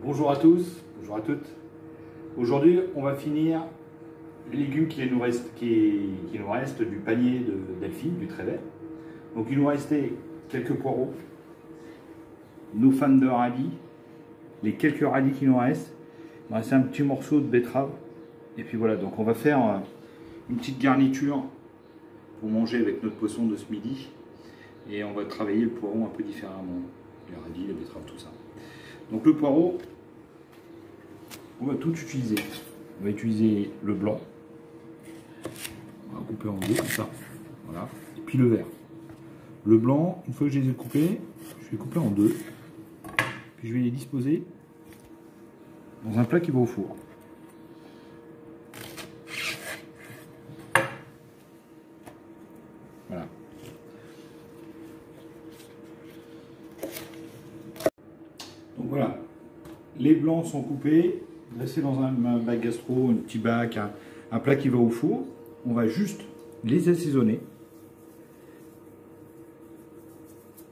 Bonjour à tous, bonjour à toutes. Aujourd'hui, on va finir les légumes qui nous restent du panier de Delphine, du Trévert. Donc il nous restait quelques poireaux, nos fans de radis, les quelques radis qui nous restent. Il nous reste un petit morceau de betterave. Et puis voilà, donc on va faire une petite garniture pour manger avec notre poisson de ce midi. Et on va travailler le poireau un peu différemment. Les radis, les betteraves, tout ça. Donc le poireau, on va tout utiliser. On va utiliser le blanc. On va couper en deux comme ça. Voilà. Et puis le vert. Le blanc, une fois que je les ai coupés, je vais couper en deux. Puis je vais les disposer dans un plat qui va au four. Voilà. Donc voilà. Les blancs sont coupés, dressés dans un bac gastro, un petit bac, un plat qui va au four. On va juste les assaisonner.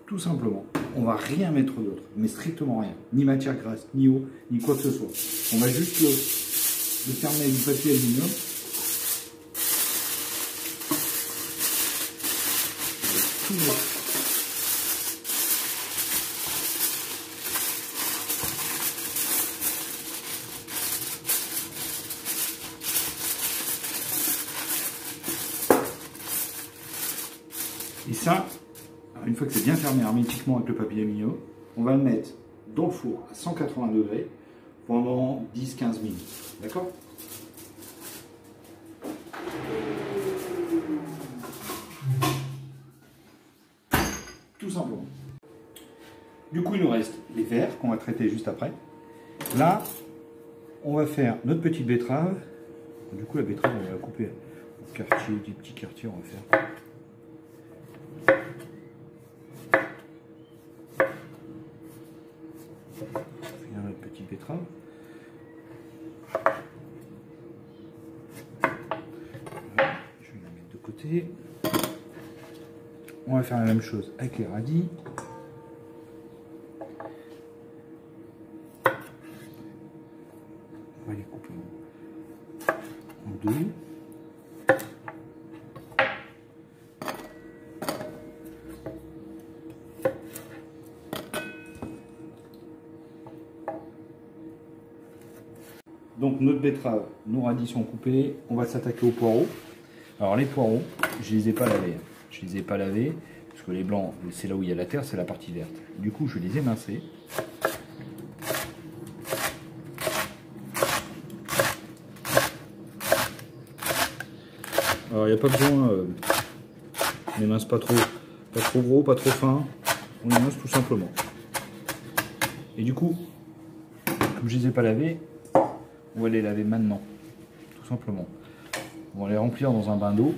Tout simplement. On va rien mettre d'autre, mais strictement rien. Ni matière grasse, ni eau, ni quoi que ce soit. On va juste le fermer avec du papier aluminium. Tout mettre. Et ça, une fois que c'est bien fermé hermétiquement avec le papier aluminium, on va le mettre dans le four à 180 degrés pendant 10-15 minutes. D'accord? Tout simplement. Du coup, il nous reste les verts qu'on va traiter juste après. Là, on va faire notre petite betterave. Du coup, la betterave, on va la couper en quartier, des petits quartiers, on va faire. Notre petite betterave. Voilà, je vais la mettre de côté. On va faire la même chose avec les radis. On va les couper en deux. Donc notre betterave, nos radis sont coupés, on va s'attaquer aux poireaux. Alors les poireaux, je les ai pas lavés. Je les ai pas lavés, parce que les blancs, c'est là où il y a la terre, c'est la partie verte. Du coup, je vais les émincer. Alors il n'y a pas besoin, on émince pas trop gros, pas trop fin. On émince tout simplement. Et du coup, comme je les ai pas lavés, on va les laver maintenant, tout simplement. On va les remplir dans un bain d'eau.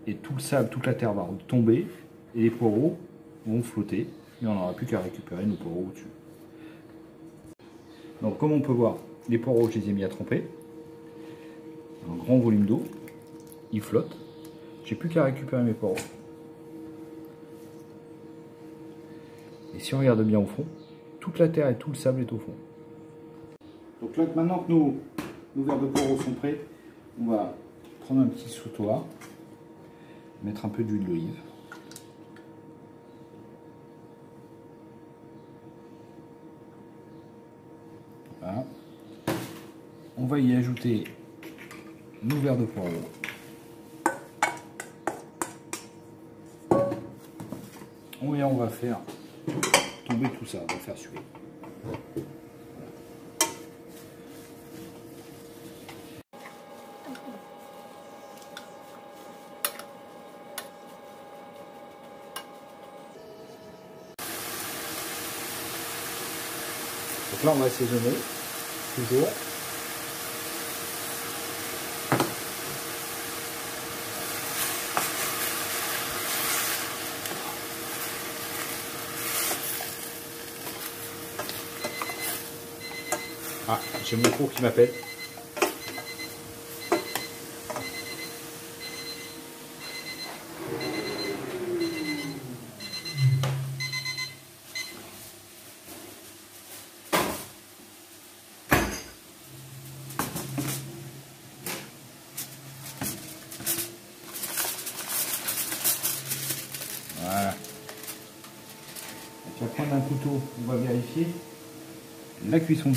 Et tout le sable, toute la terre va tomber. Et les poireaux vont flotter. Et on n'aura plus qu'à récupérer nos poireaux au-dessus. Donc comme on peut voir, les poireaux, je les ai mis à tremper. Un grand volume d'eau. Ils flottent. J'ai plus qu'à récupérer mes poireaux. Et si on regarde bien au fond, toute la terre et tout le sable est au fond. Donc là, maintenant que nos verres de poireaux sont prêts, on va prendre un petit sautoir, mettre un peu d'huile d'olive. Voilà. On va y ajouter nos verres de poireaux. Et on va faire tomber tout ça, on va faire suer. Donc là, on va assaisonner, toujours. Ah, j'ai mon four qui m'appelle. couteau, on va vérifier la cuisson.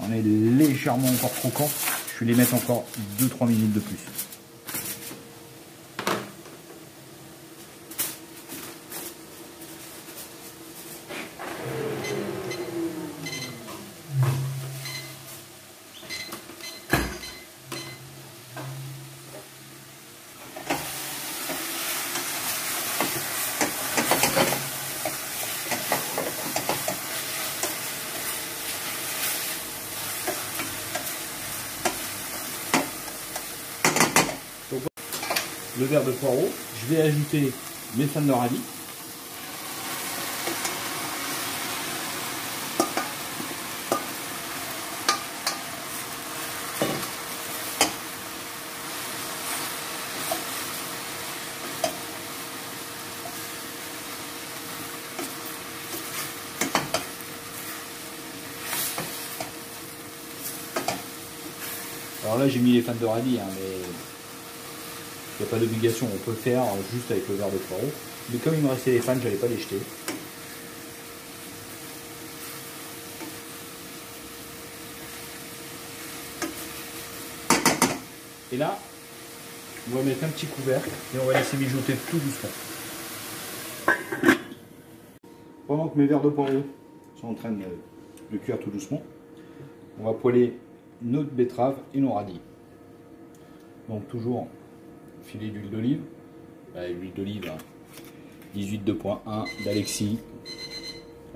On est légèrement encore croquant. Je vais les mettre encore 2-3 minutes de plus. Le verre de poireau, je vais ajouter mes fans de radis. Alors là j'ai mis les fans de radis, hein, mais il n'y a pas d'obligation, on peut le faire juste avec le verre de poireau. Mais comme il me restait les fans, je n'allais pas les jeter. Et là, on va mettre un petit couvercle et on va laisser mijoter tout doucement. Pendant que mes verres de poireau sont en train de cuire tout doucement, on va poêler notre betterave et nos radis. Donc toujours filet d'huile d'olive, l'huile d'olive 18,2.1 d'Alexis,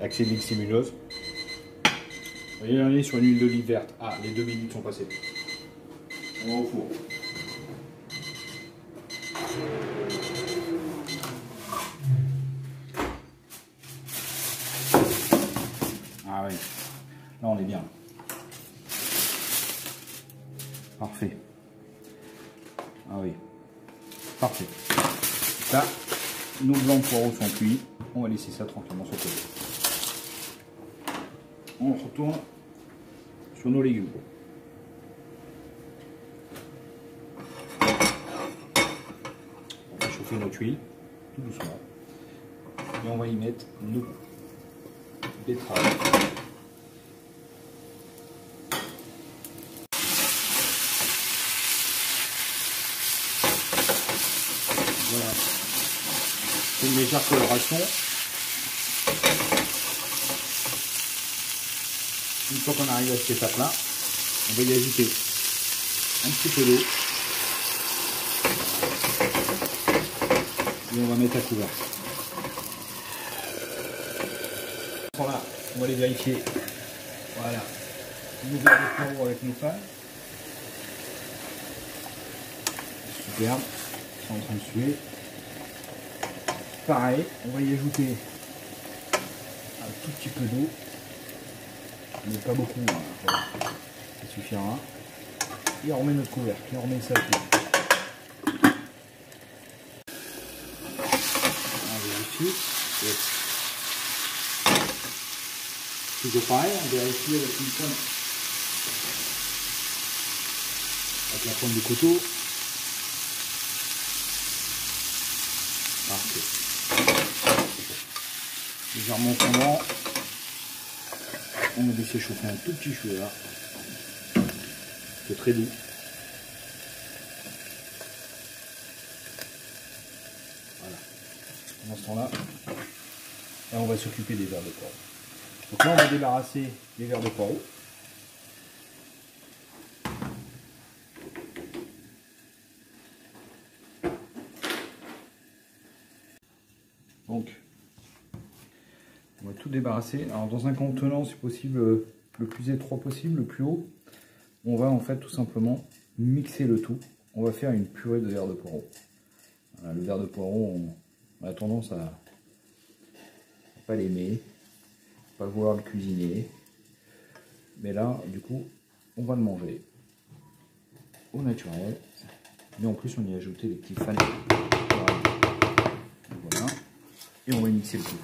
Axélique Simulose. Vous voyez, on est sur une huile d'olive verte. Ah, les 2 minutes sont passées. On va au four. Ah oui, là on est bien. Parfait. Ah oui. Parfait. Là, nos blancs de poireaux sont cuits. On va laisser ça tranquillement sur le côté. On retourne sur nos légumes. On va chauffer notre huile tout doucement. Et on va y mettre nos betteraves. Voilà, c'est une légère coloration. Une fois qu'on arrive à cette étape-là, on va y ajouter un petit peu d'eau et on va mettre à couvert. Voilà, on va aller vérifier. Voilà, nos verres de poireau avec nos fans. Superbe. En train de suer. Pareil, on va y ajouter un tout petit peu d'eau, mais pas beaucoup, hein. Voilà. Ça suffira. Et on remet notre couvercle, et on remet ça à cuire. On vérifie. Toujours pareil, on vérifie avec une pointe, avec la pointe du couteau. Parfait. Légèrement fondant. On va laisser chauffer un tout petit chouïa là. C'est très doux. Voilà. Pendant ce temps-là, on va s'occuper des verres de poireau. Donc là, on va débarrasser les verres de poireau. Donc, on va tout débarrasser. Alors, dans un contenant, si possible, le plus étroit possible, le plus haut, on va en fait tout simplement mixer le tout. On va faire une purée de verre de poireau. Voilà, le verre de poireau, on a tendance à pas l'aimer, pas vouloir le cuisiner. Mais là, du coup, on va le manger au naturel. Mais en plus, on y a ajouté des petits fans. Voilà. Et on va mixer le tout.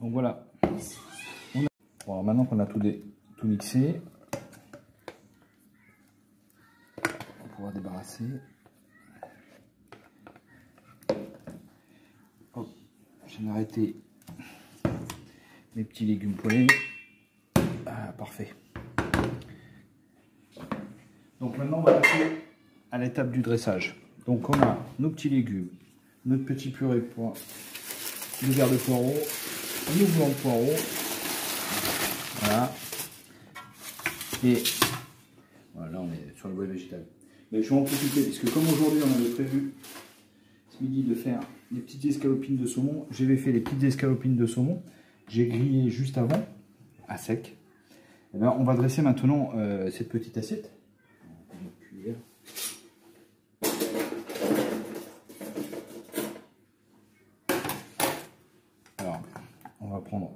Donc voilà. Bon, alors maintenant qu'on a tout mixé, on va pouvoir débarrasser. Hop, j'ai arrêté mes petits légumes poêlés. Ah, parfait. Donc maintenant on va passer à l'étape du dressage. Donc on a nos petits légumes, notre petit purée de pois, le verre de poireaux, nos blancs de poireaux. Voilà. Et voilà, on est sur le bois végétal. Mais je vais en profiter parce que comme aujourd'hui on avait prévu ce midi de faire des petites escalopines de saumon, j'avais fait les petites escalopines de saumon, j'ai grillé juste avant, à sec. Et bien, on va dresser maintenant cette petite assiette. Alors, on va prendre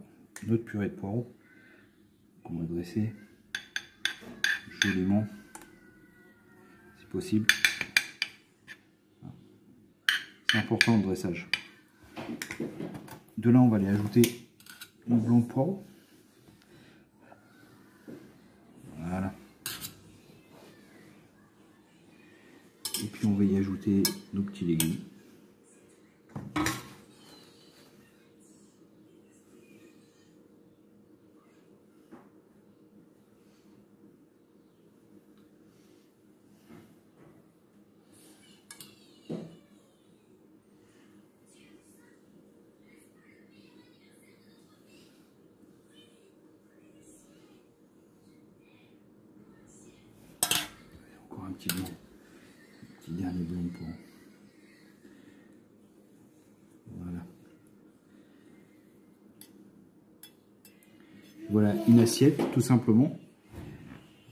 notre purée de poireaux qu'on va dresser joliment, si possible. C'est important le dressage. De là, on va aller ajouter nos blancs de poireaux. Voilà. Et puis on va y ajouter nos petits légumes. Encore un petit blanc. Petit dernier blanc de poireaux. Voilà. Voilà une assiette tout simplement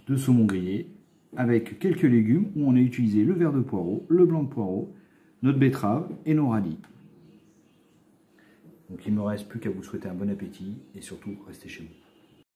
de saumon grillé avec quelques légumes où on a utilisé le vert de poireau, le blanc de poireau, notre betterave et nos radis. Donc il ne me reste plus qu'à vous souhaiter un bon appétit et surtout restez chez vous.